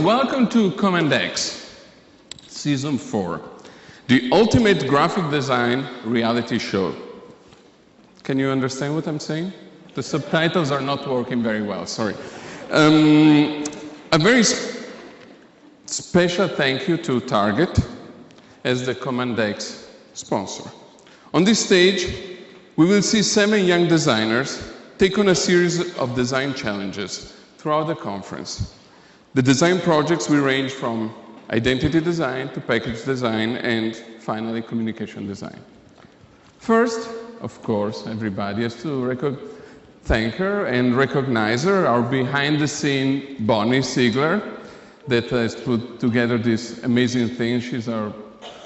welcome to Command X, Season 4, the ultimate graphic design reality show. Can you understand what I'm saying? The subtitles are not working very well, sorry. A very special thank you to Target as the Command X sponsor. On this stage, we will see 7 young designers take on a series of design challenges throughout the conference. The design projects will range from identity design to package design and finally communication design. First, of course, everybody has to thank her and recognize her, our behind-the-scene Bonnie Ziegler, that has put together this amazing thing. She's our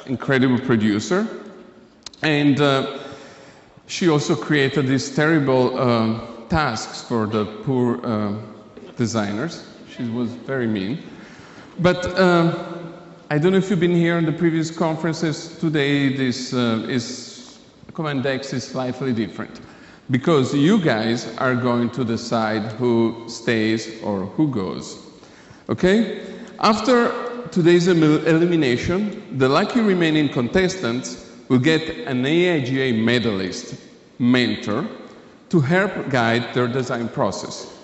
incredible producer. And she also created these terrible tasks for the poor designers. She was very mean. But I don't know if you've been here in the previous conferences. Today, Command X is slightly different because you guys are going to decide who stays or who goes. Okay? After today's elimination, the lucky remaining contestants will get an AIGA Medalist mentor to help guide their design process.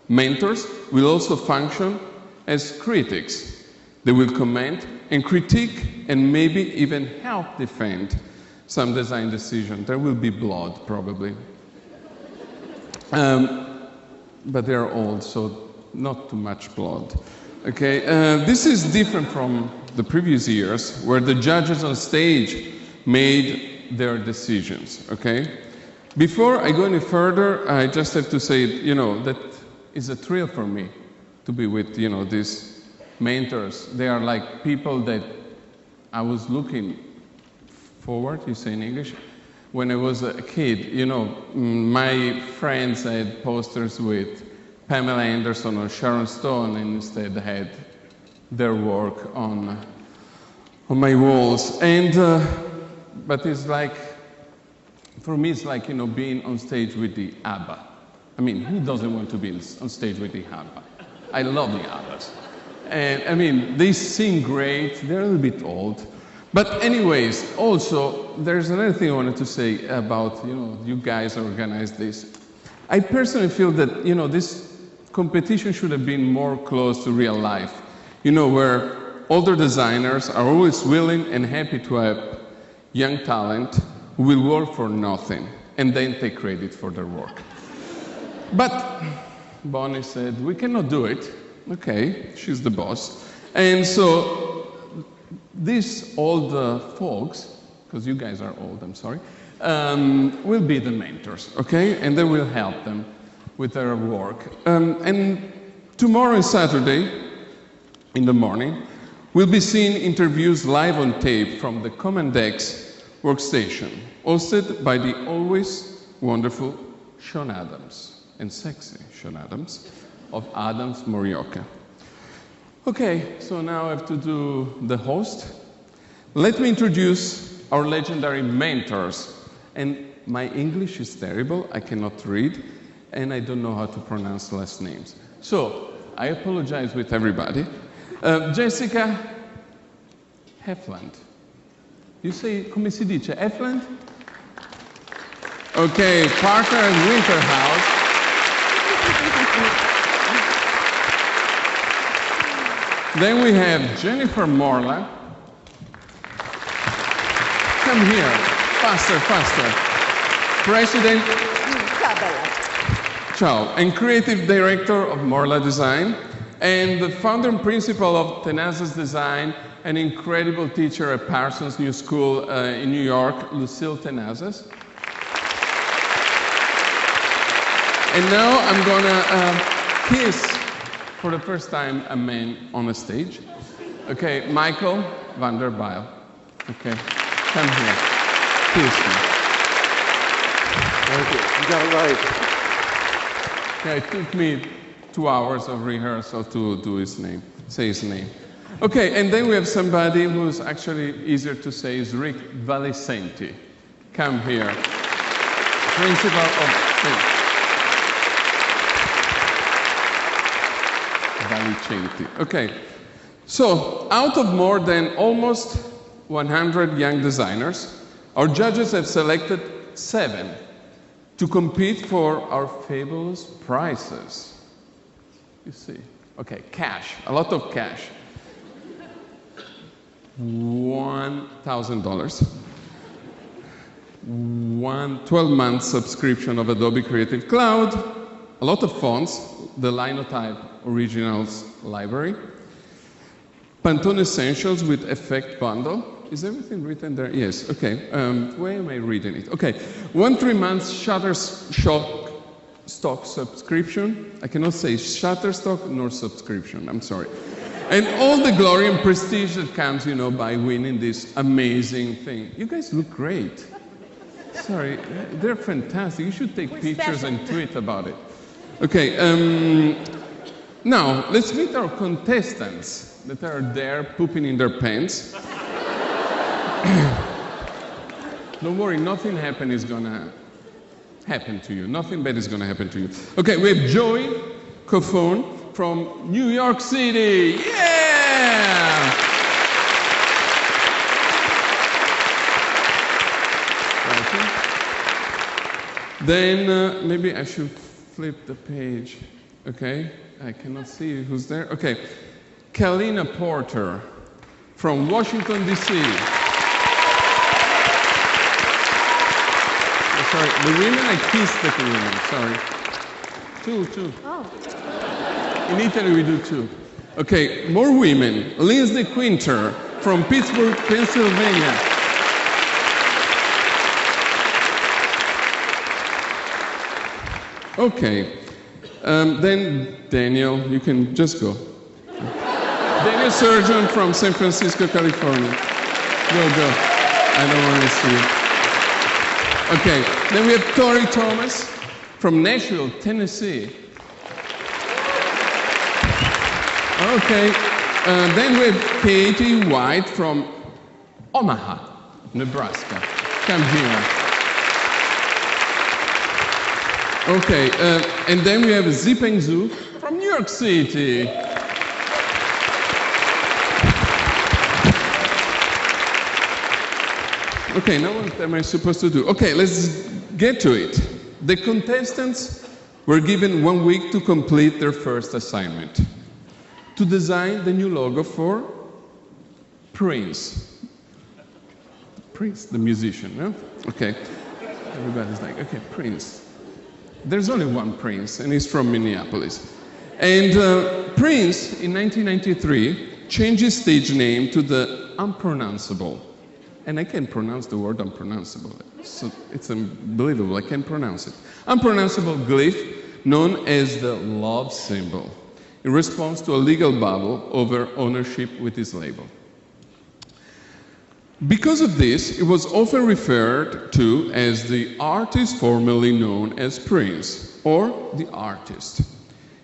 Mentors will also function as critics. They will comment and critique and maybe even help defend some design decision. There will be blood, probably. But they're old, so not too much blood. Okay, this is different from the previous years where the judges on stage made their decisions, okay? Before I go any further, I just have to say, that is a thrill for me to be with, these mentors. They are like people that I was looking forward, you say in English, when I was a kid. My friends had posters with Pamela Anderson or Sharon Stone and instead had their work on my walls. But it's like, for me, it's like, being on stage with the ABBA. I mean, who doesn't want to be on stage with the ABBA? I love the ABBAs. And I mean, they sing great, they're a little bit old. But anyways, also, there's another thing I wanted to say about, you guys organized this. I personally feel that, this competition should have been more close to real life, where older designers are always willing and happy to have young talent who will work for nothing and then take credit for their work. But Bonnie said, we cannot do it. Okay, she's the boss. And so these old folks, because you guys are old, I'm sorry, will be the mentors, okay? And they will help them with their work. And tomorrow and Saturday, in the morning, we'll be seeing interviews live on tape from the Command X workstation, hosted by the always wonderful Sean Adams, and sexy Sean Adams, of Adams Morioka. Okay, so now I have to do the host. Let me introduce our legendary mentors. And my English is terrible, I cannot read, and I don't know how to pronounce last names. So, I apologize with everybody. Jessica Hefland. You say, come si dice, Hefland? Okay, partner at Winterhouse. Then we have Jennifer Morla. Come here, faster, faster. President. Ciao, and creative director of Morla Design, and the founder and principal of Tenazas Design, an incredible teacher at Parsons New School in New York, Lucille Tenazas. And now I'm gonna kiss, for the first time, a man on a stage. Okay, Michael van der Bijl. Okay, come here, kiss me. Thank you, you got it right. Yeah, it took me 2 hours of rehearsal to do his name, say his name. Okay, and then we have somebody who's actually easier to say, is Rick Valicenti. Come here, principal of... Valicenti. Okay, So, out of more than almost 100 young designers, our judges have selected 7 to compete for our fabulous prizes. You see, okay, cash, a lot of cash. $1,000. 12-month subscription of Adobe Creative Cloud, a lot of fonts, the Linotype Originals library, Pantone Essentials with Effect Bundle. Is everything written there? Yes, okay. Where am I reading it? Okay, 1 3-month Shutterstock subscription. I cannot say Shutterstock nor subscription, I'm sorry. And all the glory and prestige that comes, you know, by winning this amazing thing. You guys look great. Sorry, they're fantastic. You should take pictures and tweet about it. Okay, now let's meet our contestants that are there pooping in their pants. Don't worry, nothing is gonna happen to you. Nothing bad is gonna happen to you. Okay, we have Joey Cofone from New York City. Yeah! Then maybe I should flip the page. Okay, I cannot see who's there. Okay, Kalina Porter from Washington, D.C. Sorry, the women, I kissed the women, sorry. Two. Oh. In Italy, we do 2. Okay, more women. Lindsay Quinter from Pittsburgh, Pennsylvania. Okay, then Daniel, you can just go. Daniel Surgeon from San Francisco, California. Go. I don't want to see you. Okay, then we have Tori Thomas from Nashville, Tennessee. Okay, then we have Katie White from Omaha, Nebraska. Come here. Okay, and then we have Zipeng Zhu from New York City. Okay, now what am I supposed to do? Okay, let's get to it. The contestants were given 1 week to complete their first assignment, to design the new logo for Prince. Prince, the musician, no? Okay, everybody's like, okay, Prince. There's only one Prince, and he's from Minneapolis. And Prince, in 1993, changed his stage name to the Unpronounceable. And I can pronounce the word unpronounceable. So it's unbelievable, I can't pronounce it. Unpronounceable glyph known as the love symbol, in response to a legal battle over ownership with his label. Because of this, it was often referred to as the artist formerly known as Prince, or the artist.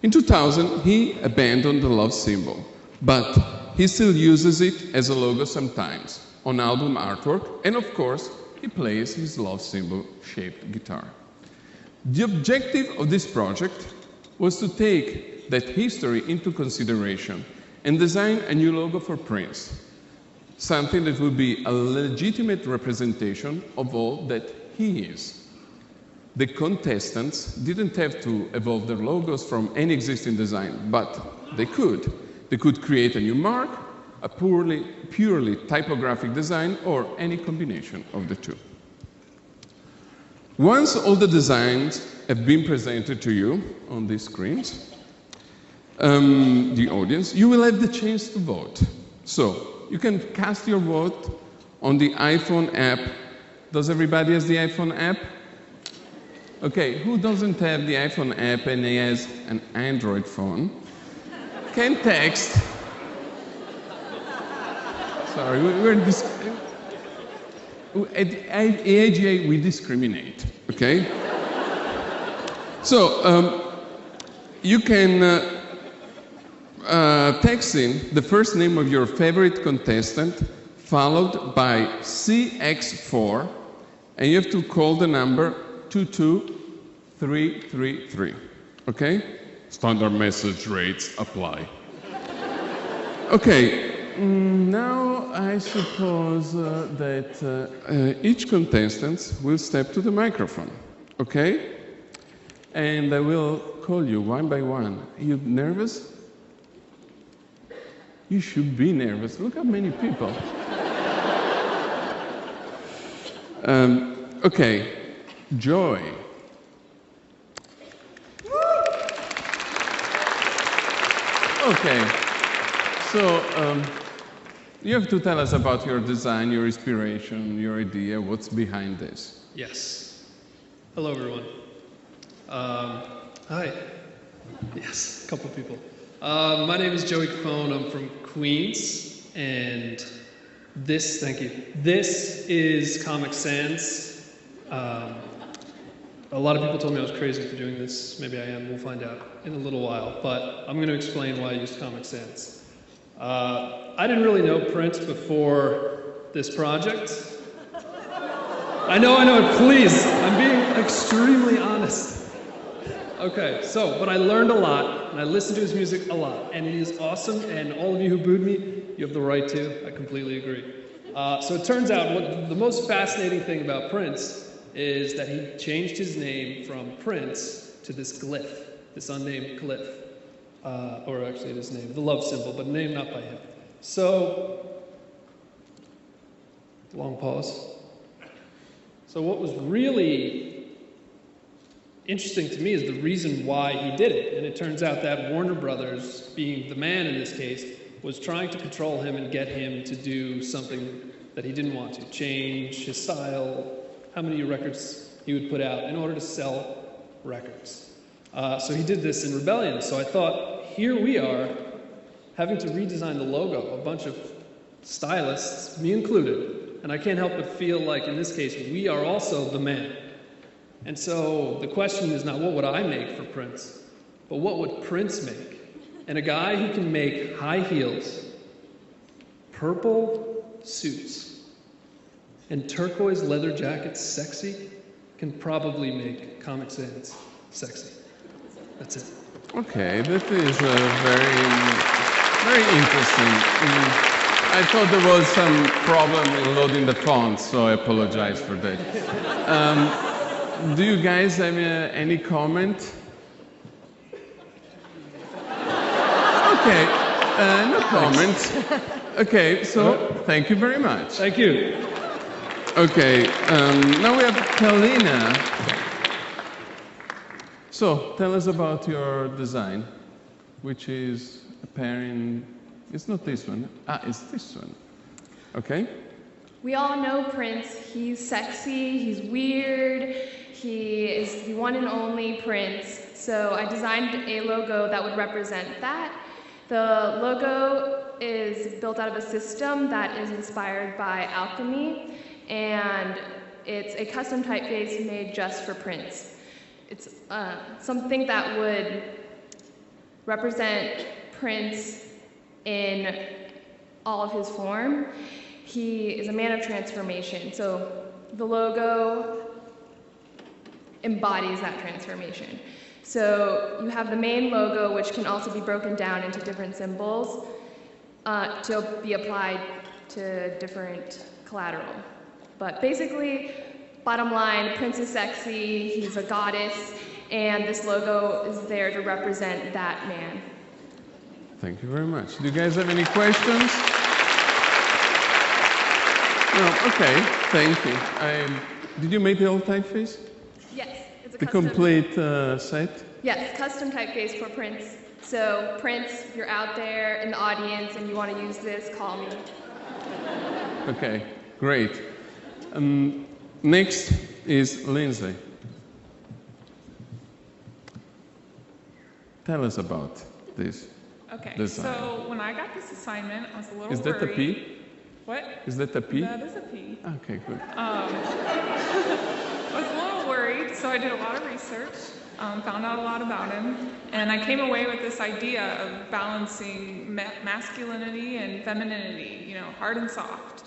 In 2000, he abandoned the love symbol, but he still uses it as a logo sometimes, on album artwork, and of course, he plays his love symbol-shaped guitar. The objective of this project was to take that history into consideration and design a new logo for Prince, something that would be a legitimate representation of all that he is. The contestants didn't have to evolve their logos from any existing design, but they could. They could create a new mark, a purely typographic design, or any combination of the two. Once all the designs have been presented to you on these screens, the audience, you will have the chance to vote. So you can cast your vote on the iPhone app. Does everybody has the iPhone app? Okay, who doesn't have the iPhone app and he has an Android phone? Can text. Sorry, at AIGA we discriminate, okay? So you can text in the first name of your favorite contestant, followed by CX4, and you have to call the number 22333, okay? Standard message rates apply. Okay, now I suppose that each contestant will step to the microphone, okay? And I will call you one by one. Are you nervous? You should be nervous. Look how many people. Okay, Joy. Okay, so you have to tell us about your design, your inspiration, your idea, what's behind this. Yes. Hello, everyone. Hi. Yes, a couple people. My name is Joey Capone. I'm from Queens, and this, thank you. This is Comic Sans. A lot of people told me I was crazy for doing this. Maybe I am. We'll find out in a little while. But I'm going to explain why I used Comic Sans. I didn't really know Prince before this project. I know. Please, I'm being extremely honest. Okay, so, but I learned a lot, and I listened to his music a lot, and it is awesome, and all of you who booed me, you have the right to. I completely agree. So it turns out the most fascinating thing about Prince is that he changed his name from Prince to this glyph, this unnamed glyph. Or actually his name, the love symbol, but named not by him. So, long pause. So what was really interesting to me is the reason why he did it. And it turns out that Warner Brothers, being the man in this case, was trying to control him and get him to do something that he didn't want to, change his style, how many records he would put out in order to sell records. So he did this in rebellion. So I thought, here we are, having to redesign the logo, a bunch of stylists, me included, and I can't help but feel like, in this case, we are also the man. And so the question is not what would I make for Prince, but what would Prince make? And a guy who can make high heels, purple suits, and turquoise leather jackets sexy can probably make Comic Sans sexy. That's it. Okay, that is very interesting. I thought there was some problem in loading the font, so I apologize for that. Do you guys have any comment? Okay, no comment. Okay, so thank you very much. Thank you. Okay, now we have Kalina. So, tell us about your design, which is apparent. It's not this one. It's this one. Okay? We all know Prince. He's sexy, he's weird, he is the one and only Prince. So I designed a logo that would represent that. The logo is built out of a system that is inspired by alchemy, and it's a custom typeface made just for Prince. It's something that would represent Prince in all of his form. He is a man of transformation, so the logo embodies that transformation. So you have the main logo, which can also be broken down into different symbols to be applied to different collateral. But basically, bottom line, Prince is sexy, he's a goddess, and this logo is there to represent that man. Thank you very much. Do you guys have any questions? No, okay, thank you. Did you make the whole typeface? Yes, it's a The custom. complete set? Yes, custom typeface for Prince. So Prince, if you're out there in the audience and you want to use this, call me. Okay, great. Next is Lindsay. Tell us about this. Okay, design. so when I got this assignment, I was a little Is that worried. a P? What? Is that a P? That is a P. Okay, good. I was a little worried, so I did a lot of research, found out a lot about him, and I came away with this idea of balancing masculinity and femininity, you know, hard and soft.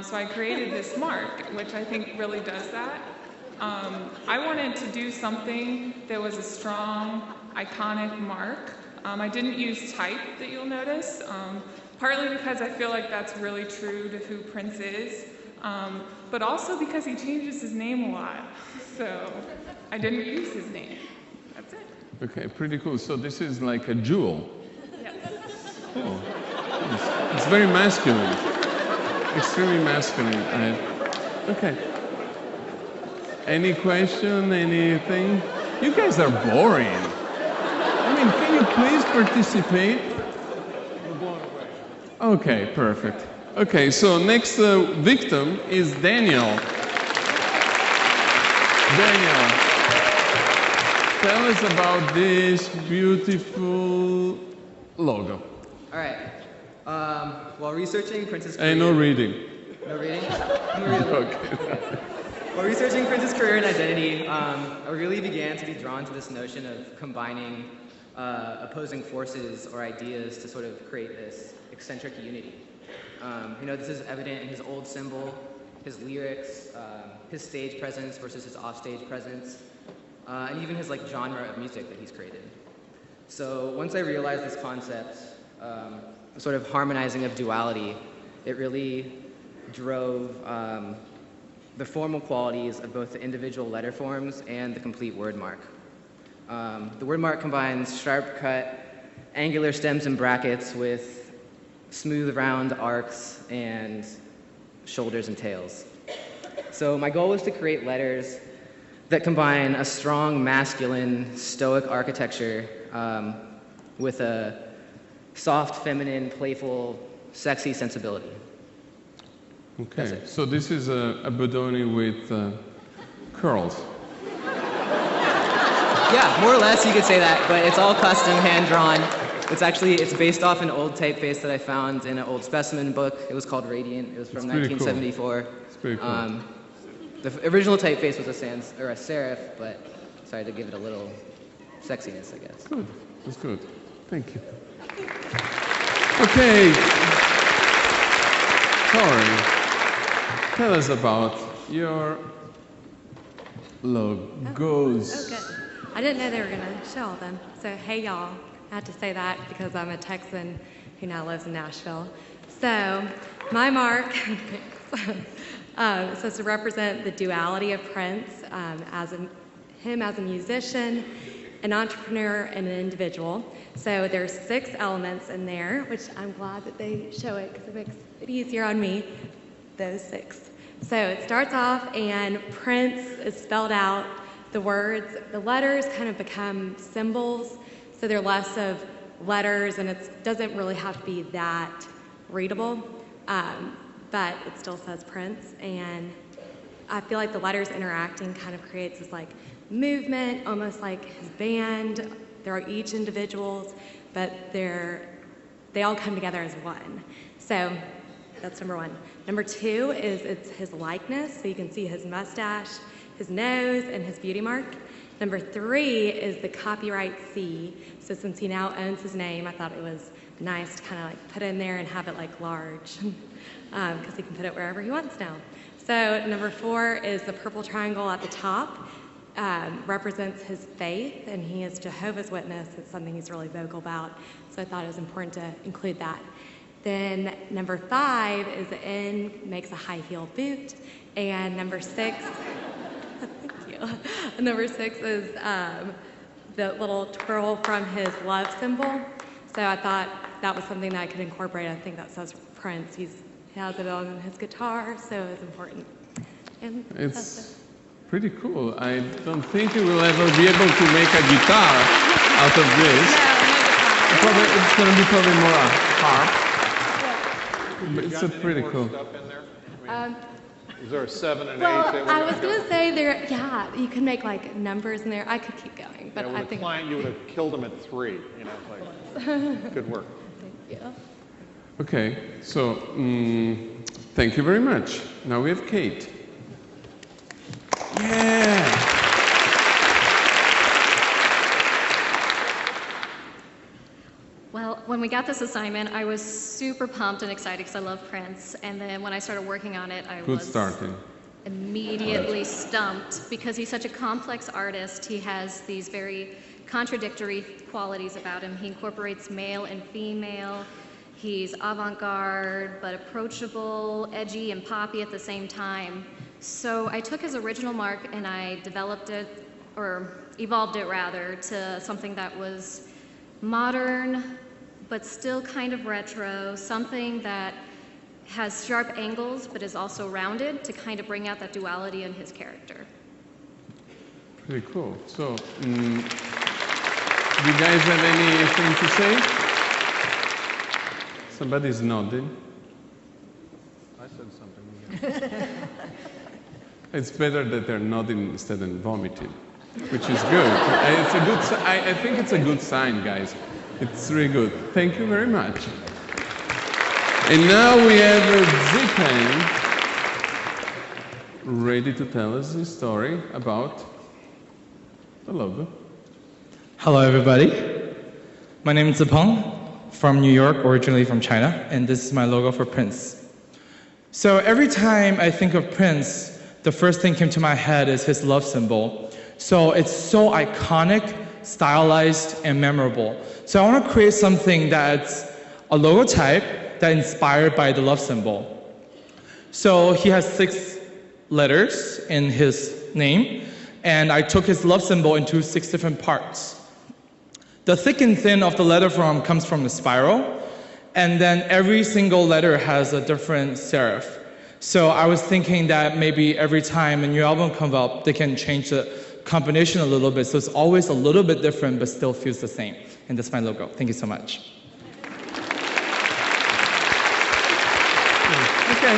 So I created this mark, which I think really does that. I wanted to do something that was a strong, iconic mark. I didn't use type that you'll notice. partly because I feel like that's really true to who Prince is, but also because he changes his name a lot. So I didn't use his name. That's it. Okay, pretty cool. So this is like a jewel. Yes. Oh, it's very masculine. Extremely masculine. Okay. Any question? Anything? You guys are boring. I mean, can you please participate? We're blown away. Okay, perfect. Okay, so next victim is Daniel. Daniel, tell us about this beautiful logo. All right. While researching Prince's career... And no reading. No reading? No reading. Okay. While researching Prince's career and identity, I really began to be drawn to this notion of combining opposing forces or ideas to sort of create this eccentric unity. This is evident in his old symbol, his lyrics, his stage presence versus his offstage presence, and even his genre of music that he's created. So once I realized this concept, sort of harmonizing of duality, it really drove the formal qualities of both the individual letter forms and the complete word mark. The word mark combines sharp cut, angular stems and brackets with smooth round arcs and shoulders and tails. So my goal was to create letters that combine a strong masculine stoic architecture with a soft, feminine, playful, sexy sensibility. Okay, so this is a Bodoni with curls. Yeah, more or less you could say that, but it's all custom, hand-drawn. It's based off an old typeface that I found in an old specimen book. It was called Radiant. It was from 1974. Cool. It's pretty cool. The original typeface was a serif, but I decided to give it a little sexiness, I guess. Good, that's good. Thank you. Okay. Tori, tell us about your logos. Oh, good. I didn't know they were going to show all of them. So, hey, y'all. I had to say that because I'm a Texan who now lives in Nashville. So, my mark says to represent the duality of Prince him as a musician, an entrepreneur, and an individual. So there's 6 elements in there, which I'm glad that they show it because it makes it easier on me, those 6. So it starts off and Prince is spelled out. The words, the letters kind of become symbols. So they're less of letters and it doesn't really have to be that readable, but it still says Prince. And I feel like the letters interacting kind of creates this movement, almost like his band. They're each individuals, but they all come together as one. So that's number 1. Number 2 is it's his likeness. So you can see his mustache, his nose, and his beauty mark. Number 3 is the copyright C. So since he now owns his name, I thought it was nice to kind of put in there and have it large, because he can put it wherever he wants now. So number 4 is the purple triangle at the top. Represents his faith, and he is Jehovah's Witness. It's something he's really vocal about, so I thought it was important to include that. Then number 5 is the N makes a high heel boot, and number 6, thank you. Number 6 is the little twirl from his love symbol. So I thought that was something that I could incorporate. I think that says Prince. He has it on his guitar, so it's important. And it's pretty cool. I don't think you will ever be able to make a guitar out of this. No guitar. It's going to be probably more a harp. But it's Got any pretty more cool. Stuff in there? Is there a 7 and 8? Well, I was going to say you can make numbers in there. I could keep going, but I think... client, you would have killed him at 3, good work. Thank you. Okay, so thank you very much. Now we have Kate. Yeah! Well, when we got this assignment, I was super pumped and excited because I love Prince. And then when I started working on it, I was immediately stumped because he's such a complex artist. He has these very contradictory qualities about him. He incorporates male and female. He's avant-garde, but approachable, edgy, and poppy at the same time. So I took his original mark and I developed it, or evolved it rather, to something that was modern, but still kind of retro, something that has sharp angles, but is also rounded to kind of bring out that duality in his character. Pretty cool. So, do you guys have anything to say? Somebody's nodding. I said something. It's better that they're nodding instead of vomiting, which is good. It's a good. I think it's a good sign, guys. It's really good. Thank you very much. And now we have Zipan ready to tell us the story about the logo. Hello, everybody. My name is Zipeng, from New York, originally from China, and this is my logo for Prince. So every time I think of Prince, the first thing came to my head is his love symbol. So it's so iconic, stylized, and memorable. So I want to create something that's a logo type that inspired by the love symbol. So he has 6 letters in his name, and I took his love symbol into 6 different parts. The thick and thin of the letter form comes from the spiral, and then every single letter has a different serif. So I was thinking that maybe every time a new album comes up, they can change the combination a little bit, so it's always a little bit different, but still feels the same. And that's my logo. Thank you so much. Okay,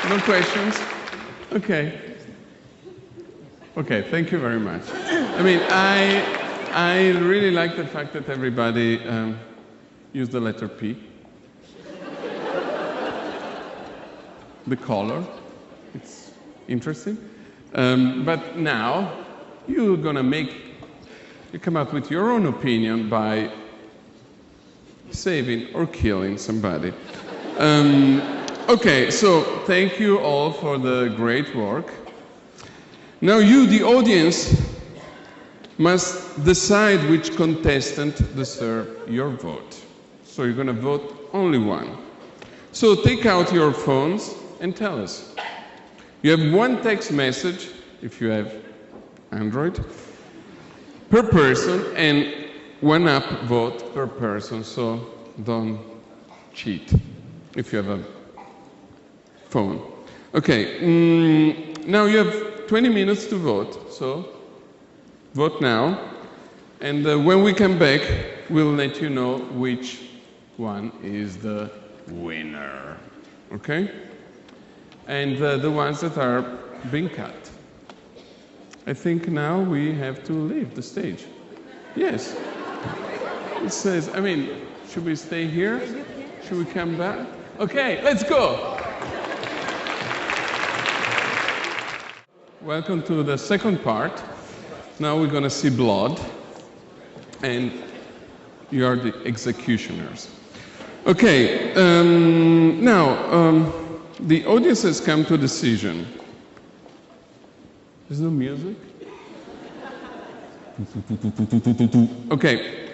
no questions? Okay. Okay, thank you very much. I mean, I really like the fact that everybody used the letter P. The color, it's interesting. But now, you come up with your own opinion by saving or killing somebody. Okay, so thank you all for the great work. Now you, the audience, must decide which contestant deserves your vote. So you're going to vote only one. So take out your phones and tell us. You have 1 text message, if you have Android, per person, and 1 app vote per person, so don't cheat if you have a phone. Okay, now you have 20 minutes to vote, so vote now, and when we come back, we'll let you know which one is the winner, okay? And the ones that are being cut. I think now we have to leave the stage. Yes. It says, I mean, should we stay here? Should we come back? Okay, let's go. Welcome to the second part. Now we're going to see blood, and you are the executioners. Okay, now the audience has come to a decision. There's no music? Okay,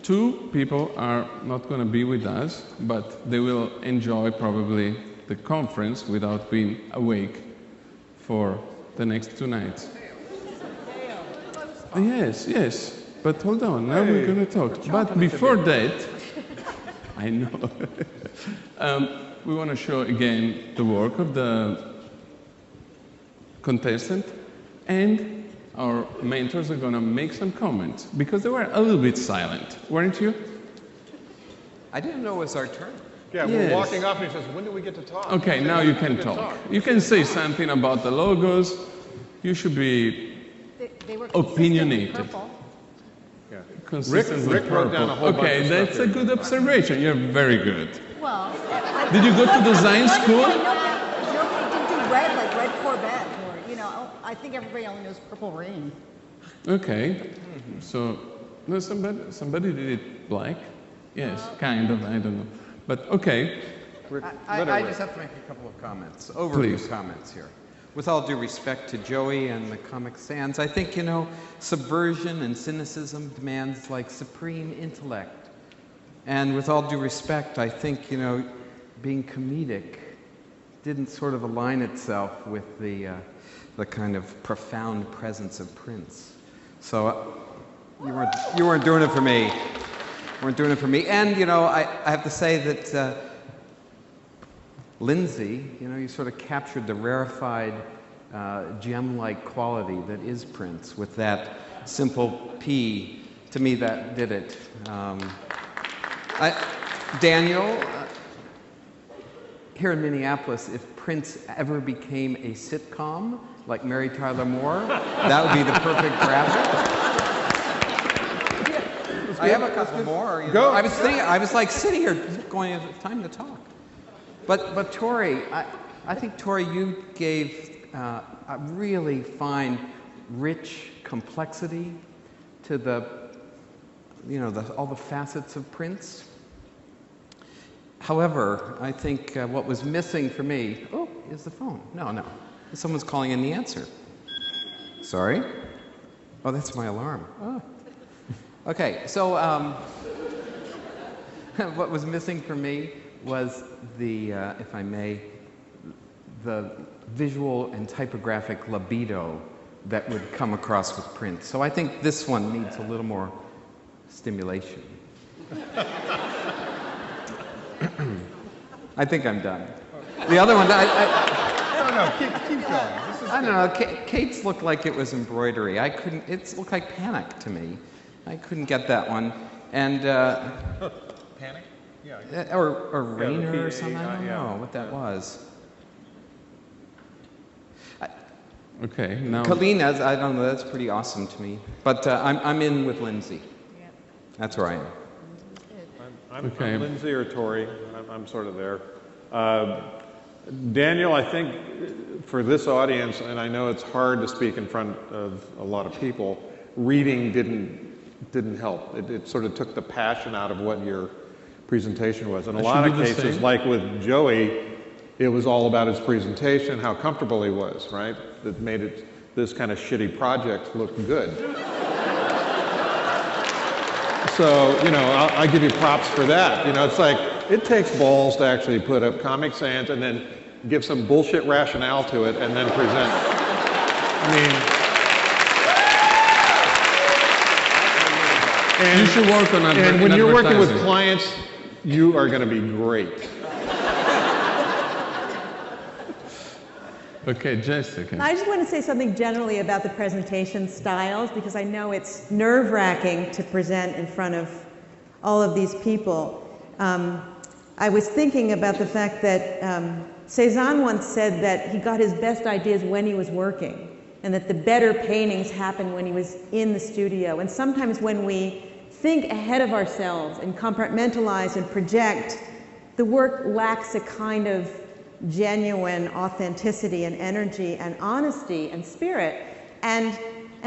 2 people are not going to be with us, but they will enjoy probably the conference without being awake for the next 2 nights. Yes, yes, but hold on, now we're going to talk. But before that, I know, we want to show again the work of the contestant, and our mentors are going to make some comments, because they were a little bit silent, weren't you? I didn't know it was our turn. Yeah, Yes. we're walking up and he says, when do we get to talk? Okay, now you can talk. You can say something about the logos. You should be They were opinionated. purple. Yeah. Consistent with Rick wrote down a whole purple. Okay, bunch of that's stuff a here. good observation. You're very good. Well, Did you go to design school? I didn't do red like red Corvette, or I think everybody only knows Purple Rain. Okay, so no, somebody did it black. Yes, kind of. I don't know, but okay. I just have to make a couple of comments, overview Please. comments here. With all due respect to Joey and the Comic Sans, I think, subversion and cynicism demands like supreme intellect. And with all due respect, I think, being comedic didn't sort of align itself with the kind of profound presence of Prince. So you weren't doing it for me. You weren't doing it for me. And, I have to say that Lindsay, you sort of captured the rarefied gem-like quality that is Prince with that simple P. To me, that did it. Daniel, here in Minneapolis, if Prince ever became a sitcom like Mary Tyler Moore, that would be the perfect graphic. I have a couple more. Go. I was thinking, I was like sitting here going, it's time to talk. But Tori, I think Tori, you gave a really fine, rich complexity to all the facets of Prince. However, I think what was missing for me, is the phone. No. Someone's calling in the answer. Sorry? Oh, that's my alarm. Oh. Okay, so what was missing for me was the, if I may, the visual and typographic libido that would come across with Prince. So I think this one needs a little more stimulation. I think I'm done. The other one, No, keep going. This is I don't know, Kate's looked like it was embroidery. It looked like Panic to me. I couldn't get that one. And, Panic? Yeah. or Rainer or something, I don't yeah. know what that was. Okay, now... Kalina's, I don't know, that's pretty awesome to me. But I'm in with Lindsay. Yep. That's where I am. I'm Lindsay or Tori. I'm sort of there. Daniel, I think for this audience, and I know it's hard to speak in front of a lot of people, reading didn't help. It sort of took the passion out of what your presentation was. In a lot of cases, like with Joey, it was all about his presentation, how comfortable he was, right? That made this kind of shitty project look good. So, I give you props for that. It's like, it takes balls to actually put up Comic Sans and then give some bullshit rationale to it and then present it. You should work on advertising. And when you're working with clients, you are going to be great. Okay, Jessica. I just want to say something generally about the presentation styles, because I know it's nerve-wracking to present in front of all of these people. I was thinking about the fact that Cezanne once said that he got his best ideas when he was working, and that the better paintings happened when he was in the studio. And sometimes when we think ahead of ourselves and compartmentalize and project, the work lacks a kind of genuine authenticity and energy and honesty and spirit. And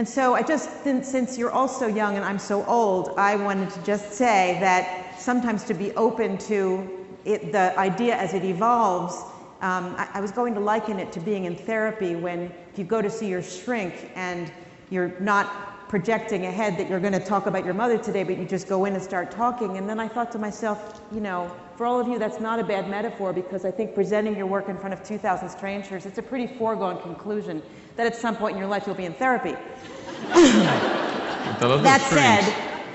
so I just think, since you're all so young and I'm so old, I wanted to just say that sometimes to be open to it, the idea as it evolves, I was going to liken it to being in therapy when you go to see your shrink and you're not projecting ahead that you're going to talk about your mother today, but you just go in and start talking. And then I thought to myself, for all of you, that's not a bad metaphor, because I think presenting your work in front of 2,000 strangers, it's a pretty foregone conclusion that at some point in your life you'll be in therapy. That said,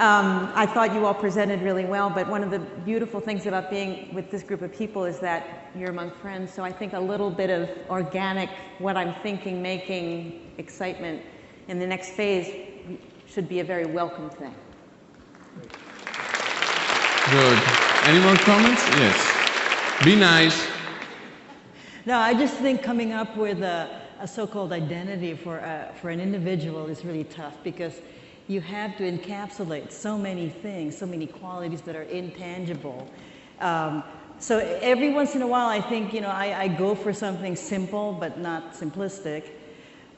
I thought you all presented really well, but one of the beautiful things about being with this group of people is that you're among friends, so I think a little bit of organic, what I'm thinking, making, excitement in the next phase should be a very welcome thing. Good. Any more comments? Yes. Be nice. No, I just think coming up with a so-called identity for an individual is really tough, because you have to encapsulate so many things, so many qualities that are intangible. So every once in a while, I think, I go for something simple but not simplistic.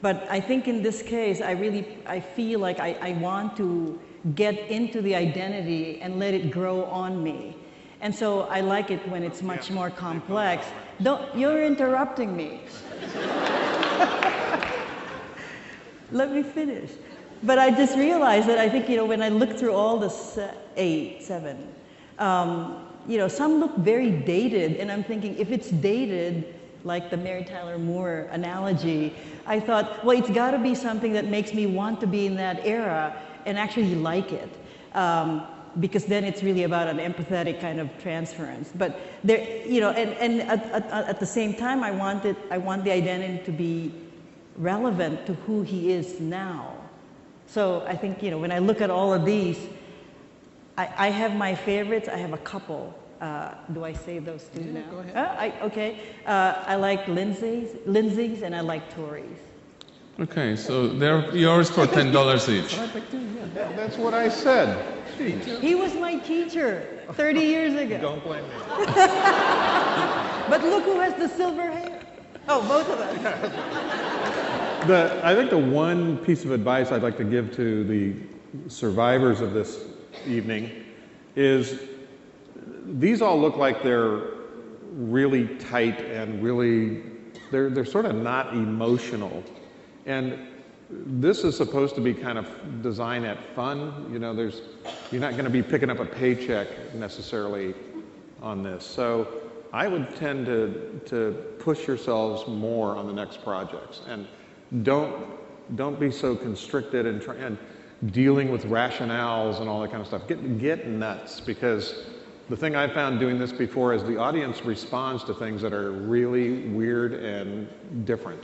But I think in this case, I feel like I want to get into the identity and let it grow on me. And so I like it when it's much more complex. You're interrupting me. Let me finish. But I just realized that I think, when I look through all the 7, You know, some look very dated, and I'm thinking if it's dated, like the Mary Tyler Moore analogy, I thought, well, it's got to be something that makes me want to be in that era and actually like it. Because then it's really about an empathetic kind of transference. But there, you know, and at the same time, I want the identity to be relevant to who he is now. So I think, you know, when I look at all of these, I have my favorites. I have a couple. Do I say those two now? Go ahead. Okay. I like Lindsay's and I like Tori's. Okay, so they're yours for $10 each. That's what I said. Jeez. He was my teacher 30 years ago. Don't blame me. But look who has the silver hair. Oh, both of us. I think the one piece of advice I'd like to give to the survivors of this evening is these all look like they're really tight and really, they're sort of not emotional. And this is supposed to be kind of design at fun. You know, you're not going to be picking up a paycheck necessarily on this. So I would tend to push yourselves more on the next projects, and don't be so constricted and dealing with rationales and all that kind of stuff. Get nuts, because the thing I've found doing this before is the audience responds to things that are really weird and different.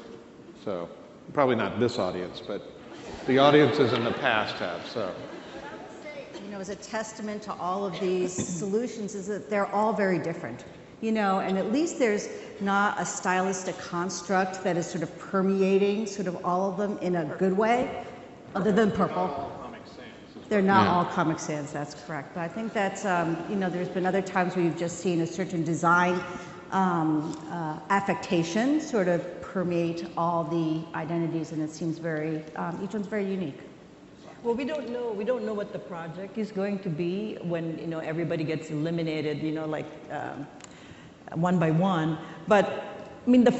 So probably not this audience, but the audiences in the past have. So, you know, as a testament to all of these solutions is that they're all very different. You know, and at least there's not a stylistic construct that is sort of permeating sort of all of them in a good way, other than purple. They're not all Comic Sans, that's correct. But I think that's, you know, there's been other times where you've just seen a certain design affectation sort of permeate all the identities, and it seems very, each one's very unique. Well, we don't know what the project is going to be when, you know, everybody gets eliminated, you know, like one by one. But I mean, the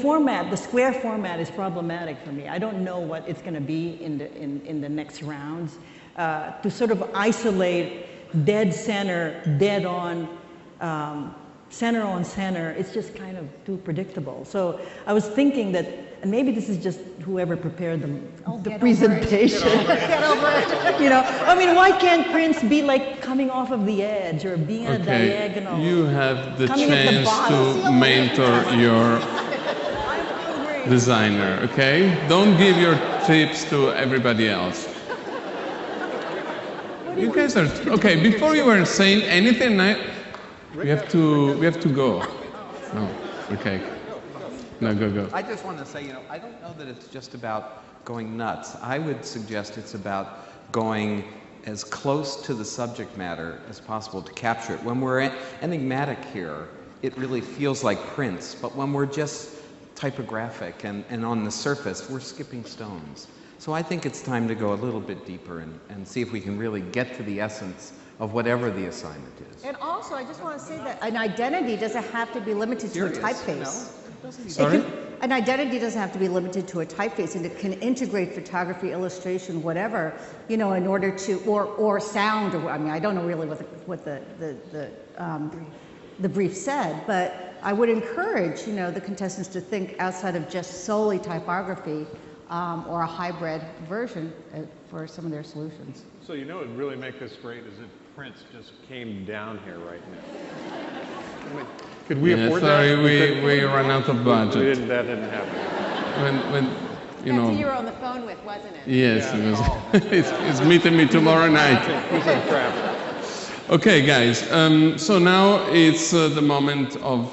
square format is problematic for me. I don't know what it's going to be in the next rounds. To sort of isolate dead center, dead on, center on center, it's just kind of too predictable. So I was thinking that, and maybe this is just whoever prepared the presentation. Get over it. You know, I mean, why can't Prince be like coming off of the edge or being at a diagonal? You have the chance to mentor your designer, okay? Don't give your tips to everybody else. You guys are okay. Before you were saying anything, we have to go. No, okay. No, go. I just want to say, you know, I don't know that it's just about going nuts. I would suggest it's about going as close to the subject matter as possible to capture it. When we're enigmatic here, it really feels like Prince, but when we're just typographic and on the surface, we're skipping stones. So I think it's time to go a little bit deeper and see if we can really get to the essence of whatever the assignment is. And also, I just want to say that an identity doesn't have to be limited to a typeface. Sorry? An identity doesn't have to be limited to a typeface, and it can integrate photography, illustration, whatever, you know, in order to, or sound, or I mean, I don't know really what the brief said, but I would encourage, you know, the contestants to think outside of just solely typography, or a hybrid version for some of their solutions. So you know what would really make this great is if Prince just came down here right now. Could we afford sorry, that? we ran out of budget. That didn't happen. That's When who you were on the phone with, wasn't it? Yes, it was. It's meeting me tomorrow night. Okay, guys. So now it's the moment of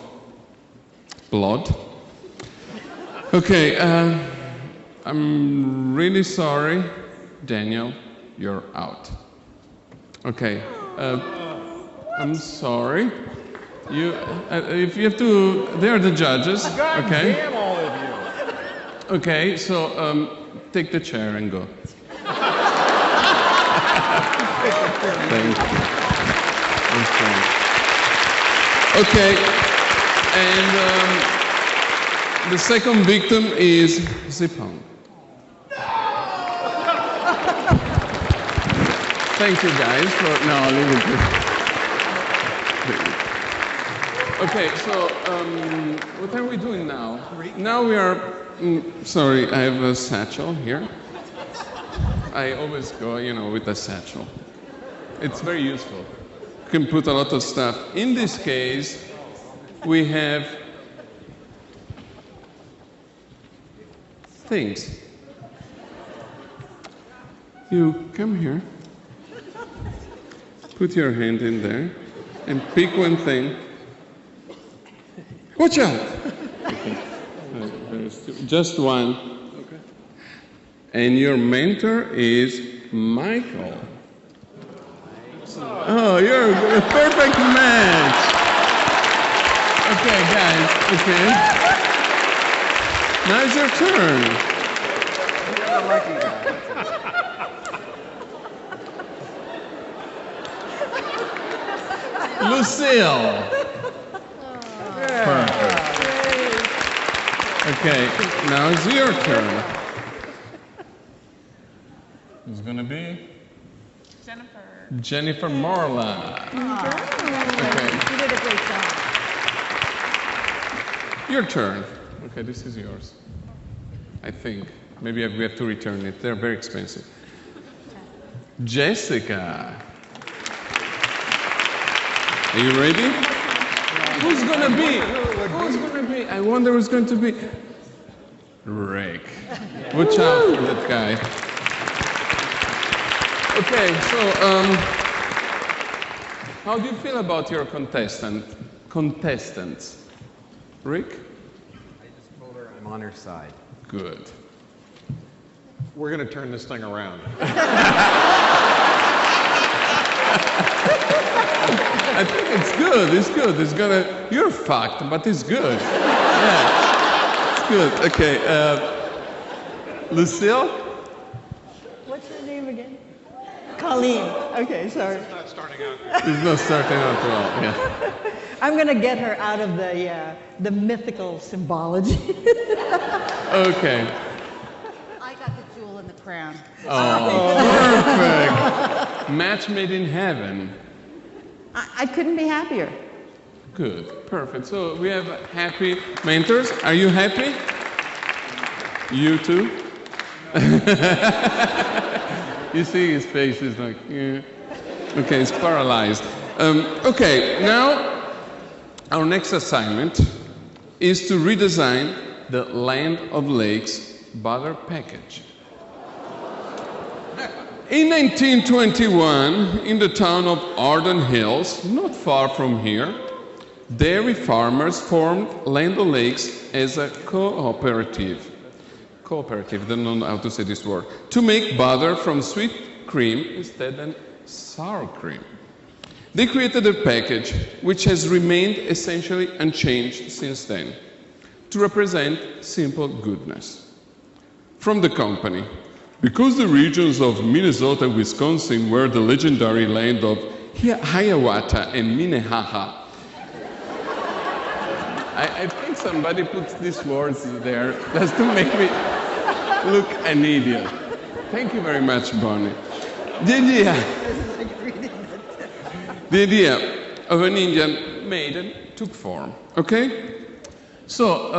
blood. Okay. I'm really sorry, Daniel. You're out. Okay. I'm sorry. If you have to, they're the judges. God okay. Damn all of you. Okay. So take the chair and go. Thank you. Okay. And the second victim is Zipon. Thank you guys for, no, leave it. Okay, so what are we doing now? Now we are, sorry, I have a satchel here. I always go, with a satchel. It's very useful. You can put a lot of stuff. In this case, we have things. You come here, put your hand in there, and pick one thing. Watch out! Just one. Okay. And your mentor is Michael. Oh, you're a perfect match. Okay, guys. Okay. Now it's your turn. You're a lucky guy. Lucille. Perfect. Okay, now it's your turn. Who's gonna be? Jennifer Morla. Okay. You did a great job. Your turn. Okay, this is yours. I think. Maybe we have to return it. They're very expensive. Jessica. Are you ready? Who's gonna be? Who's gonna be? I wonder who's going to be. Rick. Watch out for that guy. Okay, so how do you feel about your contestants? Rick? I just told her I'm on her side. Good. We're going to turn this thing around. I think it's good. It's good. It's gonna. You're fucked, but it's good. Yeah, it's good. Okay, Lucille. What's your name again? Colleen. Okay, sorry. It's not starting out. It's not starting out well. Yeah. I'm going to get her out of the mythical symbology. Okay. I got the jewel in the crown. Oh, perfect. Match made in heaven. I couldn't be happier. Good. Perfect. So we have happy mentors. Are you happy? You too? You see his face is like, yeah. Okay, it's paralyzed. Okay, now our next assignment is to redesign the Land of Lakes butter package. In 1921, in the town of Arden Hills, not far from here, dairy farmers formed Land O'Lakes as a cooperative, don't know how to say this word, to make butter from sweet cream instead of sour cream. They created a package which has remained essentially unchanged since then, to represent simple goodness. From the company, because the regions of Minnesota and Wisconsin were the legendary land of Hiawatha and Minnehaha. I think somebody puts these words there just to make me look an idiot. Thank you very much, Bonnie. The idea of an Indian maiden took form, okay? So,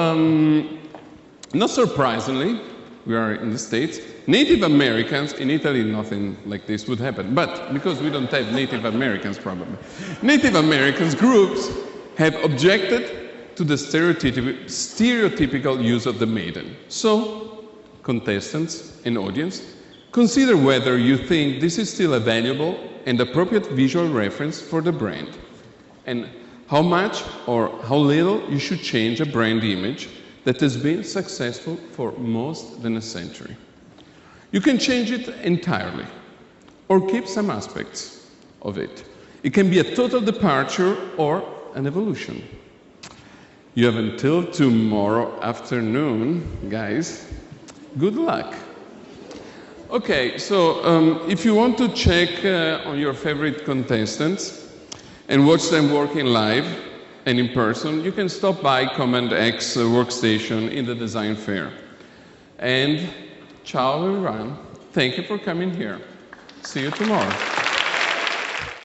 not surprisingly, we are in the States, Native Americans, in Italy nothing like this would happen, but because we don't have Native Americans probably, Native Americans groups have objected to the stereotypical use of the maiden. So, contestants and audience, consider whether you think this is still a valuable and appropriate visual reference for the brand, and how much or how little you should change a brand image that has been successful for most than a century. You can change it entirely, or keep some aspects of it. It can be a total departure or an evolution. You have until tomorrow afternoon, guys. Good luck. Okay, so if you want to check on your favorite contestants and watch them working live and in person, you can stop by Command X workstation in the design fair. And ciao everyone. Thank you for coming here. See you tomorrow.